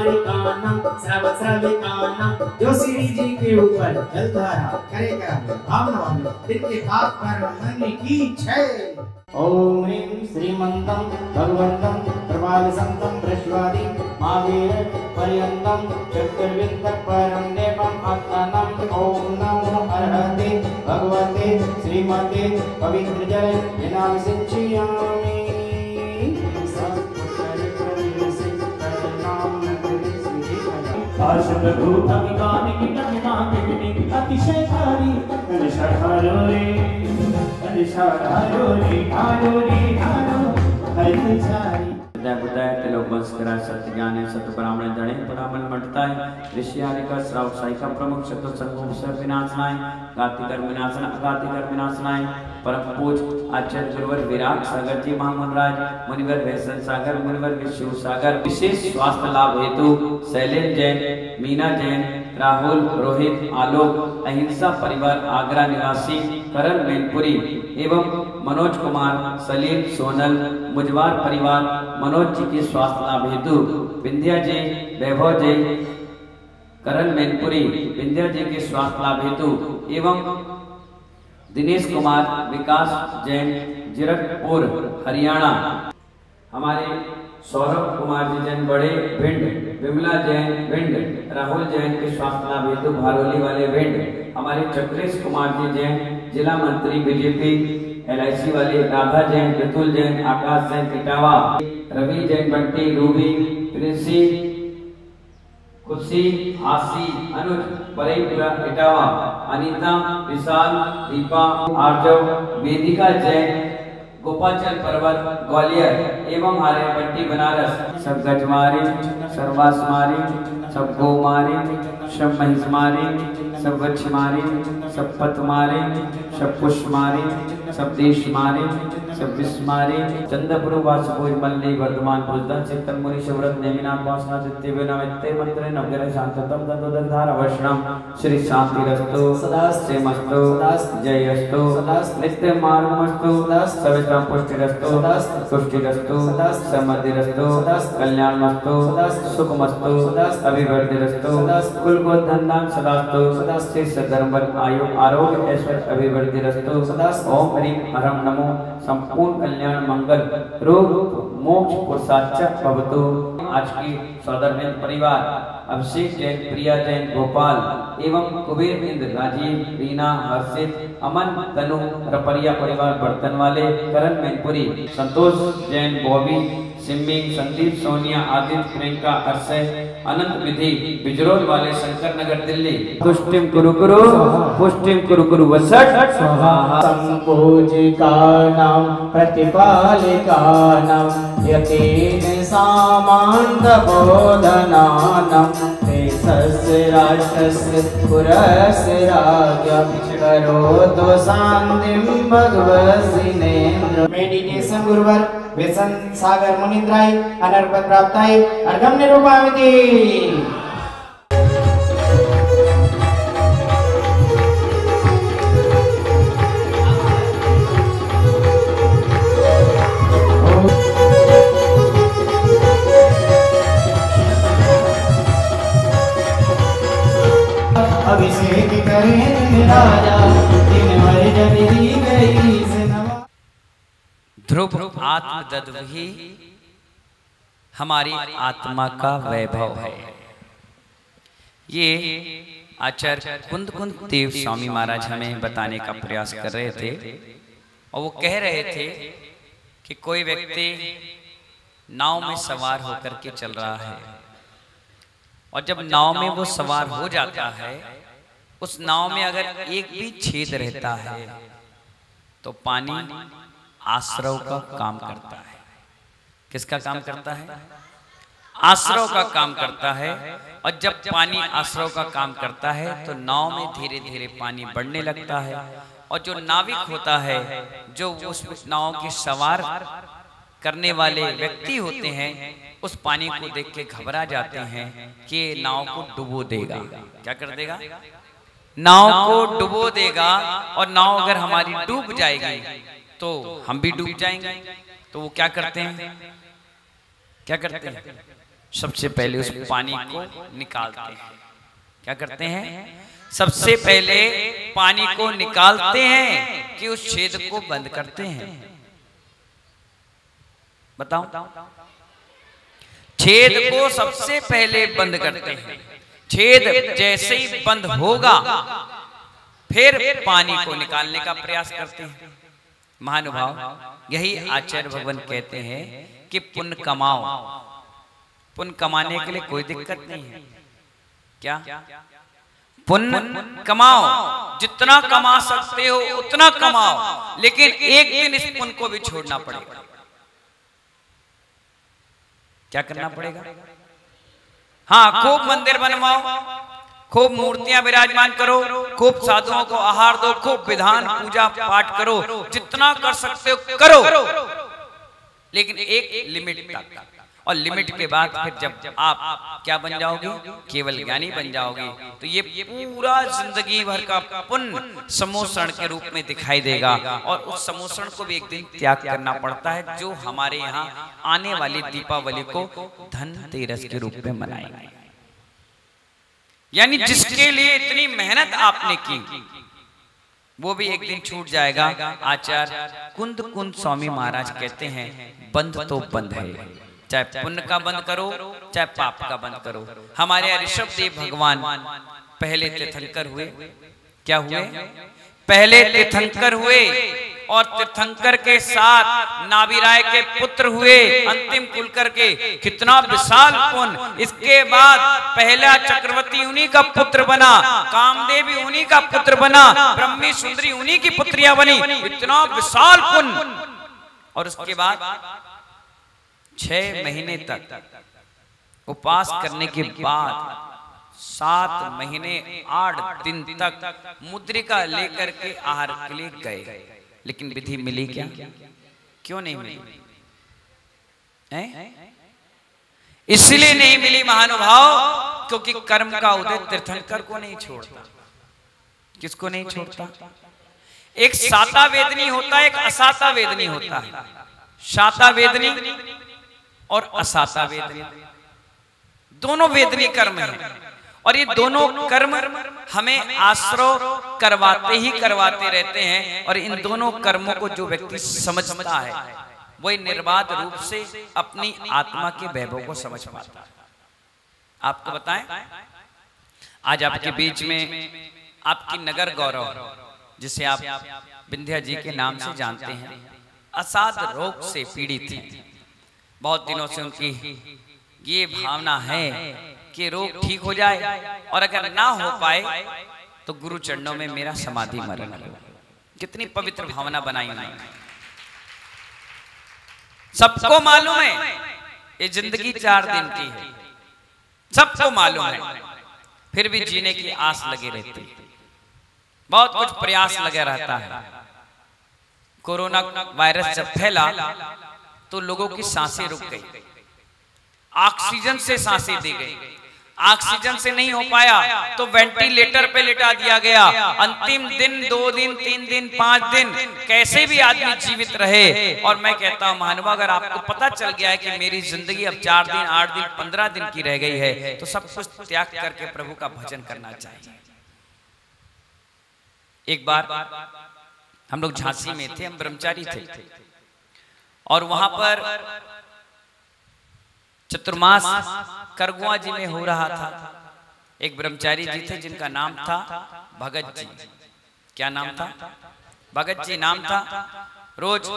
बालिकानां श्रविकानां जो श्री जी के ऊपर जलधारा करेगा भावना में इनके पाप कर्म धन्य की जय। ओम ह्रीं श्रीमन्तं भगवन्तं प्रभाविसन्तं बृहस्पति महावीर पर्यन्तं चतुर्विंशः परं देवम् आत्मानं। ओम नमो अर्हते भगवते श्रीमते पवित्रजले विनाशिष्यामि। अतिशयकारी बुद्धाय तिलोकवंश सत्य ज्ञान सत्य ब्राह्मण जड़े ब्राह्मण मंडताय ऋषि आदि का श्राव साइका प्रमुख शत्रु संगोप सब विनाशनाय गाति कर्म विनाशन अगाति कर्म विनाशनाय परम पूज आचार्य गुरुवर विराट सागर जी महामन राज मुनिवर वैष्णव सागर मुनिवर विष्णु सागर विशेष स्वास्थ्य लाभ हेतु शैलेश जैन मीना जैन राहुल रोहित आलोक अहिंसा परिवार आगरा निवासी करण मैनपुरी एवं मनोज कुमार सलीम सोनल मुजवार परिवार मनोज जी के स्वास्थ्य लाभ हेतु विंध्या जय वैभव जय करण मैनपुरी विंध्या जी के स्वास्थ्य लाभ हेतु एवं दिनेश कुमार विकास जैन जीरकपुर हरियाणा हमारे सौरभ कुमार जी जैन बड़े भिंड विमला जैन भिंड राहुल जैन के स्वास्थ्य लाभ हेतु भारोली वाले भिंड हमारे चक्रेश कुमार जी जैन जिला मंत्री बीजेपी LIC वाले राधा जैन वितुल जैन आकाश जैन इटावा रवि जैन बंटी रूबी प्रिंसी खुशी आसी अनुज परेपुरा इटावा अनीता विशाल दीपा आर्जव वेदिका जैन गोपाचल पर्वत ग्वालियर एवं हमारे बंटी बनारस सब गजमारी सर्वासमारी सब गोमारी सब महिषमारी सब वक्षमारी सब पथमारी सब पुष्मारी सब देशमारी सब विस्मारी चंद्रपुर वासुभोज मल्ली वर्धमान भुजदन चित्तन मुनि शिवरत नेमिनाथ वासना चित्ते विनामित्ते मंत्रे नवग्रह शांततम दंदोदधार वैष्णव श्री शांतिरस्तु सदास्ते मस्तु जयस्तु नित्य मारुमस्तु सविता पुष्टिरस्तु तुष्टिरस्तु समृद्धिरस्तु कल्याणमस्तु सुखमस्तु अभिवृद्धिरस्तु कुल गोधन्नां सदास्तु श्री सद्धर्म आयु आरोग्य ऐश्वर्य अभिवृद्धिरस्तु ओम ह्रीं हरम नमो संपूर्ण कल्याण मंगल रोग मोक्ष पुरुषार्थ भवतु। आज की सौदरमेल परिवार अभिषेक जैन प्रिया जैन गोपाल एवं कुबेर इंद्र राजीव रीना हर्षित अमन तनु रपरिया परिवार बर्तन वाले करण मैनपुरी संतोष जैन बॉबी सिम्मी संदीप सोनिया आदित्य प्रियंका अरसय अनंत विधि बिजरोल वाले शंकर नगर दिल्ली तुष्टिम कुरु कुरु पुष्टिम कुरु कुरु वसट संपूजिकानां प्रतिपालिकानां यतीन सामान्त बोधनानां देशस्य राष्ट्रस्य पुरस्य राज्ञं करोतु शान्तिं भगवसिनेन्द्र। मेडिटेशन गुरुवर व्यसन सागर मुनिंद्राय अनर्पण प्राप्ताय अर्घम निरूपामिति। अभिषेक करें राजा दिन भर जनी गई से नवा। ध्रुव आत्मदद्वही हमारी आत्मा का वैभव है। ये आचार्य कुंद देव स्वामी महाराज हमें बताने का प्रयास कर रहे थे और वो कह रहे थे कि कोई व्यक्ति नाव में सवार होकर के चल रहा है और जब नाव में वो सवार हो जाता है उस नाव में अगर एक भी छेद रहता है तो पानी आश्रव का काम करता है। किसका काम करता है? आश्रव का काम करता है। और जब पानी आश्रव का काम करता है तो नाव में धीरे धीरे पानी बढ़ने लगता है और जो नाविक होता है, जो उस नाव के सवार करने वाले व्यक्ति होते हैं, उस पानी को देख के घबरा जाते हैं कि नाव को डुबो देगा। क्या कर देगा? नाव को डुबो देगा। और नाव अगर हमारी डूब जाएगी तो हम भी डूब जाएंगे। तो वो क्या करते हैं? क्या करते हैं? सबसे पहले उस पानी को निकालते हैं। क्या करते हैं? सबसे पहले पानी को निकालते हैं कि उस छेद को बंद करते हैं। बताओ, छेद को सबसे पहले बंद करते हैं। छेद जैसे ही बंद होगा फिर पानी को निकालने का प्रयास करते हैं। महानुभाव, यही आचार्य भगवान कहते हैं कि पुण्य कमाओ। पुण्य कमाने के लिए कोई दिक्कत नहीं है। क्या? पुण्य कमाओ, जितना कमा सकते हो उतना कमाओ, लेकिन एक दिन इस पुण्य को भी छोड़ना पड़ेगा। क्या करना पड़ेगा? हाँ, खूब मंदिर बनवाओ, खूब मूर्तियां विराजमान करो, खूब साधुओं को आहार दो, खूब विधान पूजा पाठ करो, जितना कर सकते हो करो, लेकिन एक लिमिट तक। और लिमिट के बाद फिर जब आप क्या बन जाओगे? केवल ज्ञानी बन जाओगे, तो ये पूरा जिंदगी भर का पुण्य समोषण के रूप में दिखाई देगा। और उस समोषण को भी एक दिन त्याग करना पड़ता है, जो हमारे यहाँ आने वाली दीपावली को धनतेरस के रूप में मनाएंगे। यानी जिसके लिए इतनी मेहनत आपने की, वो भी एक दिन छूट जाएगा। आचार्य कुंद कुंद स्वामी महाराज कहते हैं, बंद तो बंद है, चाहे पुण्य का बंद करो चाहे पाप का बंद करो। हमारे ऋषभ देव भगवान पहले तीर्थंकर हुए। क्या हुए? पहले तीर्थंकर हुए, और तीर्थंकर के साथ नाभिराय के पुत्र हुए, अंतिम कुलकर के। कितना विशाल पुण्य! इसके बाद पहला चक्रवर्ती उन्हीं का पुत्र बना, कामदेव उन्हीं का पुत्र बना, ब्रह्मी सुंदरी उन्हीं की पुत्रियां बनी। इतना विशाल पुण्य! और उसके बाद 6 महीने तक उपास करने के बाद 7 महीने 8 दिन तक मुद्रिका लेकर के आहार के लिए गए, लेकिन विधि मिली क्या? क्यों नहीं मिली? इसलिए नहीं मिली महानुभाव, क्योंकि कर्म का उदय तीर्थंकर को नहीं छोड़ता। किसको नहीं छोड़ता? एक साता वेदनी होता है, एक असाता वेदनी होता है। साता वेदनी और असाता वेदनी, दोनों वेदनी कर्म हैं, और ये दोनों कर्म हमें आश्रय करवाते ही करवाते रहते हैं। और इन दोनों कर्मों को जो व्यक्ति समझता है, वही निर्बाध रूप से अपनी आत्मा के वैभव को समझ पाता है। आपको बताएं, आज आपके बीच में आपकी नगर गौरव, जिसे आप विंध्या जी के नाम से जानते हैं, असाध रोग से पीड़ित हैं। बहुत दिनों से उनकी ये भावना है कि रोग ठीक हो जाए, और अगर ना हो पाए तो गुरु चरणों में मेरा समाधि मरण हो। कितनी पवित्र भावना बनाई उन्होंने। सबको मालूम है ये जिंदगी 4 दिन की है, सबको मालूम है, फिर भी जीने की आस लगी रहती है। बहुत कुछ प्रयास लगा रहता है। कोरोना वायरस जब फैला तो लोगों की सांसें रुक गई, ऑक्सीजन से सांसें दी गई। ऑक्सीजन से नहीं हो पाया तो वेंटिलेटर पे लिटा दिया गया। अंतिम दिन 2 दिन 3 दिन 5 दिन कैसे भी आदमी जीवित रहे। और मैं कहता हूं महानुभाव, अगर आपको पता चल गया है कि मेरी जिंदगी अब 4 दिन 8 दिन 15 दिन की रह गई है, तो सब कुछ त्याग करके प्रभु का भजन करना चाहिए। एक बार हम लोग झांसी में थे, हम ब्रह्मचारी थे, और वहां पर चतुर्मास करगुआ जी में हो रहा था। एक ब्रह्मचारी जी थे जिनका नाम था भगत जी। क्या नाम था? भगत जी नाम था। रोज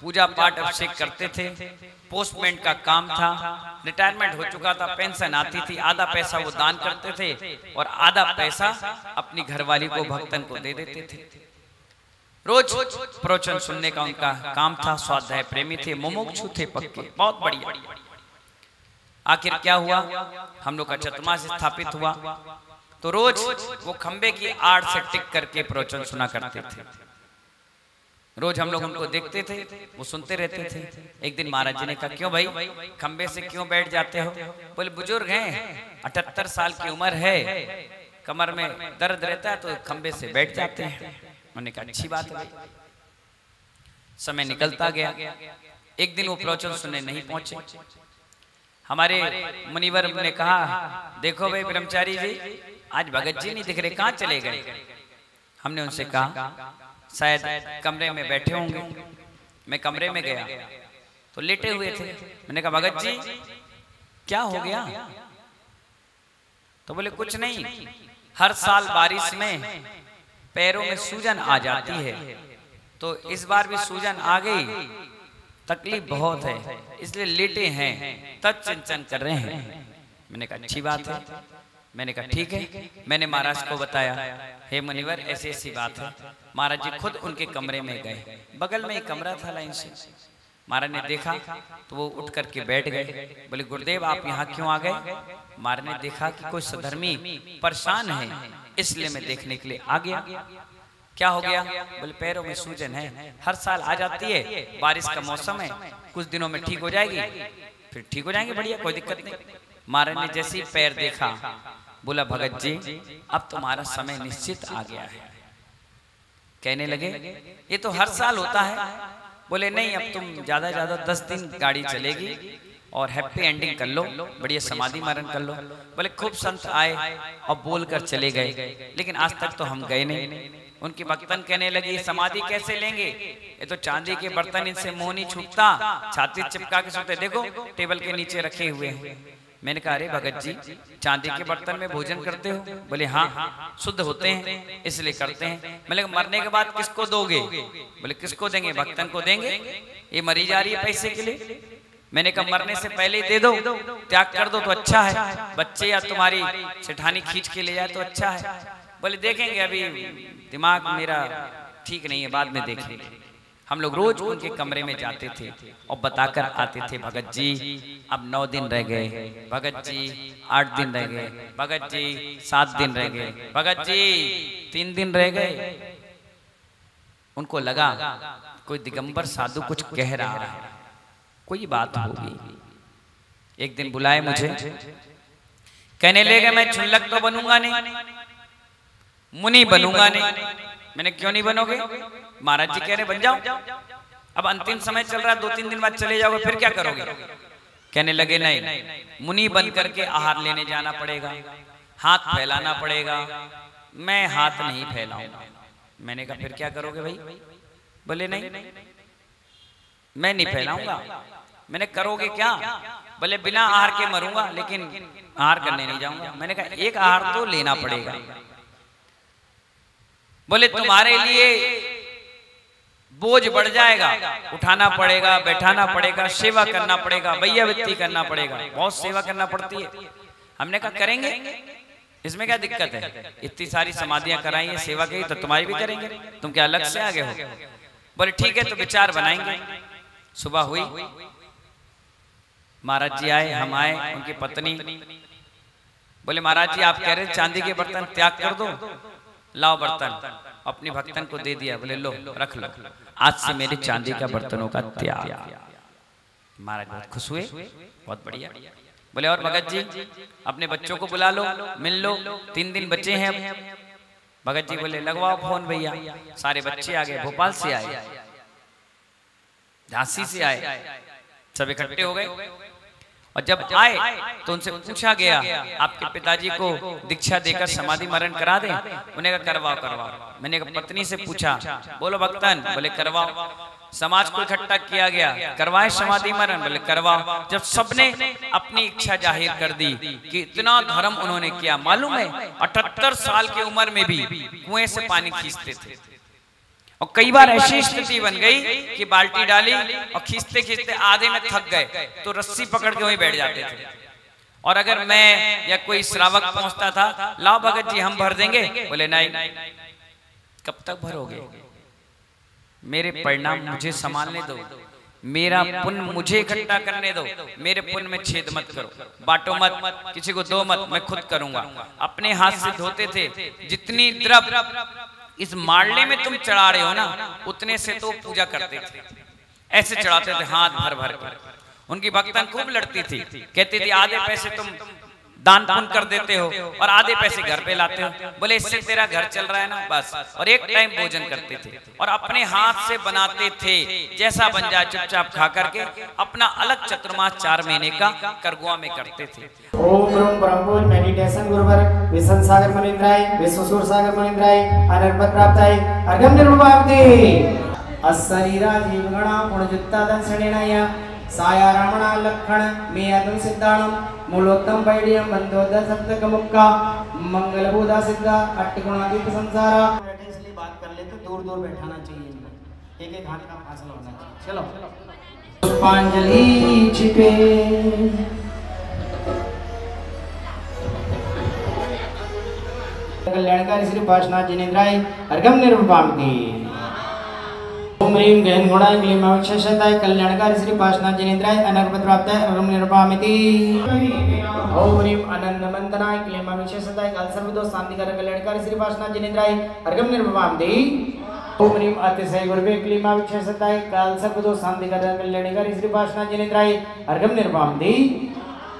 पूजा पाठ अभिषेक करते थे, पोस्टमैन का काम था, रिटायरमेंट हो चुका था, पेंशन आती थी, आधा पैसा वो दान करते थे और आधा पैसा अपनी घरवाली को भक्तन को दे देते थे। रोज प्रवचन सुनने का उनका काम था। स्वाध्याय प्रेमी थे, मुमुक्षु थे पक्के, बहुत बढ़िया। आखिर क्या हुआ, हम लोग का चतुर्मास स्थापित हुआ तो रोज वो खंबे की आड़ से टिक करके प्रवचन सुना करते थे। रोज हम लोग उनको देखते थे, वो सुनते रहते थे। एक दिन महाराज जी ने कहा, क्यों भाई खंबे से क्यों बैठ जाते हो? बोले बुजुर्ग हैं, 78 साल की उम्र है, कमर में दर्द रहता है तो खंबे से बैठ जाते हैं। उन्होंने कहा अच्छी बात है। समय निकलता गया, एक दिन वो प्रवचन सुनने नहीं पहुंचे। हमारे मुनिवर ने कहा, देखो भाई ब्रह्मचारी जी, आज भगत जी नहीं दिख रहे, कहाँ चले गए? हमने उनसे कहा शायद कमरे में बैठे होंगे। मैं कमरे में गया तो लेटे हुए थे। मैंने कहा भगत जी क्या हो गया? तो बोले कुछ नहीं, हर साल बारिश में पैरों में सूजन आ जाती है, तो इस बार भी सूजन आ गई, तकलीफ बहुत है, इसलिए लेटे हैं, तब चिंतन कर रहे हैं। मैंने कहा अच्छी बात है। मैंने कहा ठीक है। मैंने महाराज को बताया, हे मुनिवर ऐसी ऐसी बात है। महाराज जी खुद उनके कमरे में गए, बगल में एक कमरा था लाइन से। महाराज ने देखा तो वो उठ करके बैठ गए। बोले गुरुदेव आप यहाँ क्यों आ गए? महाराज ने देखा कि कोई सधर्मी परेशान है, इसलिए मैं देखने के लिए आ गया। क्या हो गया? बोले पैरों में सूजन है, हर साल आ जाती है, बारिश का मौसम है, कुछ दिनों में ठीक हो जाएगी, फिर ठीक हो जाएंगे, बढ़िया कोई दिक्कत नहीं। महाराज ने जैसे ही पैर देखा बोला भगत जी अब तुम्हारा समय निश्चित आ गया है। कहने लगे ये तो हर साल होता है। बोले नहीं, अब तुम ज्यादा ज्यादा 10 दिन गाड़ी चलेगी और हैप्पी एंडिंग कर लो, बढ़िया समाधि मरण कर लो। बोले खूब संत आए और बोलकर चले गए, लेकिन आज तक तो हम गए नहीं। उनकी भक्तन कहने लगी समाधि कैसे लेंगे, ये तो चांदी के बर्तन, इनसे मुंह नहीं छूटता, छाती चिपका के सोते, देखो टेबल के नीचे रखे हुए हैं। मैंने कहा अरे भगत जी चांदी के बर्तन में भोजन करते हो? बोले हाँ शुद्ध होते हैं इसलिए करते हैं। मैंने कहा मरने के बाद किसको दोगे? बोले किसको देंगे? भक्तन को देंगे, ये मरी जा रही है पैसे के लिए। मैंने कहा मरने से पहले ही दे दो, त्याग कर दो तो अच्छा है, बच्चे या तुम्हारी सेठानी खींच के ले जाए तो अच्छा है। बोले देखेंगे, अभी दिमाग मेरा ठीक नहीं है, बाद में देखेंगे। हम लोग रोज उनके कमरे में जाते थे और बताकर आते थे भगत जी अब 9 दिन रह गए, भगत जी 8 दिन रह गए, भगत जी 7 दिन रह गए, भगत जी 3 दिन रह गए। उनको लगा कोई दिगंबर साधु कुछ कह रहा है, कोई बात होगी। एक दिन बुलाए मुझे, कहने लगे मैं छुल्लक तो बनूंगा नहीं, मुनि बनूंगा नहीं। मैंने क्यों नहीं बनोगे? महाराज जी कह रहे बन जाओ, अब अंतिम समय चल रहा है, 2-3 दिन बाद चले जाओगे, फिर क्या करोगे? कहने लगे नहीं, मुनि बन करके आहार लेने जाना पड़ेगा, हाथ फैलाना पड़ेगा, मैं हाथ नहीं फैलाऊंगा। मैंने कहा फिर क्या करोगे भाई? बोले नहीं मैं नहीं फैलाऊंगा। मैंने करोगे क्या? बोले बिना आहार के मरूंगा, लेकिन आहार करने नहीं जाऊंगा। मैंने कहा एक आहार तो लेना पड़ेगा। बोले तुम्हारे लिए बोझ बढ़ जाएगा, उठाना पड़ेगा, बैठाना पड़ेगा, सेवा करना पड़ेगा, भैया वित्ती करना पड़ेगा, बहुत सेवा करना पड़ती है। हमने कहा करेंगे, इसमें क्या दिक्कत है? इतनी सारी समाधियां कराई है, सेवा की, तो तुम्हारी भी करेंगे, तुम क्या अलग से आगे हो? बोले ठीक है तो विचार बनाएंगे। सुबह हुई, महाराज जी आए, हम आए, उनकी पत्नी। बोले महाराज जी आप कह रहे चांदी के बर्तन त्याग कर दो, लाओ बर्तन। अपनी भक्तन को दे दिया। बोले लो रख लो, आज से मेरे चांदी का बर्तनों का त्याग। महाराज बहुत खुश हुए, बहुत बढ़िया। बोले और भगत जी अपने बच्चों को बुला लो, मिल लो, 3 दिन बचे हैं अब। भगत जी बोले लगवाओ फोन भैया। सारे बच्चे आ गए, भोपाल से आए, झांसी से आए, सब इकट्ठे हो गए। और जब आए तो उनसे पूछा गया आपके पिताजी को दीक्षा देकर समाधि मरण करा दें? उन्हें कहा करवाओ करवाओ। मैंने पत्नी से पूछा, बोलो भक्तन? बोले करवाओ। समाज को इकट्ठा किया गया, करवाए समाधि मरण? बोले करवाओ। जब सबने अपनी इच्छा जाहिर कर दी कि इतना धर्म उन्होंने किया, मालूम है 78 साल की उम्र में भी कुएं से पानी खींचते थे। और कई बार ऐसी स्थिति बन गई कि बाल्टी डाली और खींचते खींचते आधे में थक गए तो रस्सी पकड़ के वहीं बैठ जाते थे। और अगर मैं या कोई श्रावक पहुंचता था, लाओ भगत जी हम भर देंगे। बोले नहीं, कब तक भरोगे? मेरे परिणाम मुझे संभालने दो, मेरा पुण्य मुझे इकट्ठा करने दो, मेरे पुण्य में छेद मत करो, बांटो मत, किसी को दो मत, मैं खुद करूंगा। अपने हाथ से धोते थे, जितनी द्रव्य इस मारले में तुम चढ़ा रहे हो ना, उतने से तो पूजा करते थे, ऐसे चढ़ाते थे हाथ भर भर कर। उनकी भक्तन खूब लड़ती थी, कहती थी आधे पैसे तुम दान पुण्य कर देते हो और आधे पैसे घर पे लाते हो, बोले इससे तेरा घर चल रहा है ना बस। और एक टाइम भोजन करते थे और अपने हाथ से बनाते थे, जैसा बन जाए चुपचाप खा करके अपना अलग चतुर्मास 4 महीने का करगुआ में करते थे। ओम ब्रह्म ब्रह्मोज मेडिटेशन गुरुवर विष्णु सागर मनिंद्राय विश्वसूर सागर मनिंद्राय अनर्पद प्राप्ताय अर्घम निर्वभावते अशरीरा जीवगणा गुणयुक्ता दर्शनेनाय साया रामणा लक्षण मेयदं सिद्धाणं मूलोत्तम वैड्यम बंधोद सप्तक मुक्का मंगल बोधा सिद्धा अट्टगुणादित संसारा। इसलिए बात कर ले तो दूर दूर बैठाना चाहिए, एक एक हाथ का फासला होना चाहिए। चलो पुष्पांजलि छिपे कल्याणकारी श्री पार्श्वनाथ जिनेन्द्राय अर्घम निर्वपामि। ओम ह्रीं गहन गुणाय क्लीमावक्षेषताय कल्याणकारी श्री पार्श्वनाथ जिनेन्द्राय अनर्पद प्राप्ताय अर्घम निर्वपामिति। ओम ह्रीं आनंद मंदनाय क्लीमावक्षेषताय काल सर्वदोष शांतिकर कल्याणकारी श्री पार्श्वनाथ जिनेन्द्राय अर्घम निर्वपामिति। ओम ह्रीं अतिशय गुरुवे क्लीमावक्षेषताय काल सर्वदोष शांतिकर कल्याणकारी श्री पार्श्वनाथ जिनेन्द्राय अर्घम निर्वपामिति।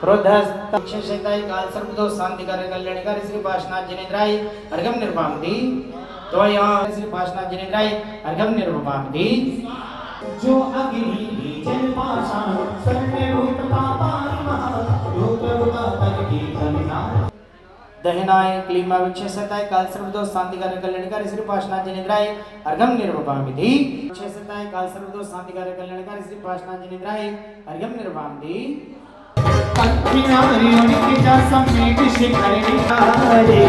क्रोधस्तक्षेषताय काल सर्वदोष शांतिकर कल्याणकारी श्री पार्श्वनाथ जिनेन्द्राय अर्घम निर्वपामिति। तो यहाँ श्री पार्श्वनाथ जिनेन्द्राय अर्घम निर्वपामिति। जो अग्नि जल पाषाण सर्वभूत पापानि भूतरूपापरि धनिना दहनाय क्लीमावक्षेषताय काल सर्वदोष शांतिकर कल्याणकारी श्री पार्श्वनाथ जिनेन्द्राय अर्घम निर्वपामिति। क्षेषताय काल सर्वदोष शांतिकर कल्याणकारी श्री पार्श्वनाथ जिनेन्द्राय अर्घम निर्वपामिति। पत्नियां रियोनि के जा सम्मेत शिखर निहारे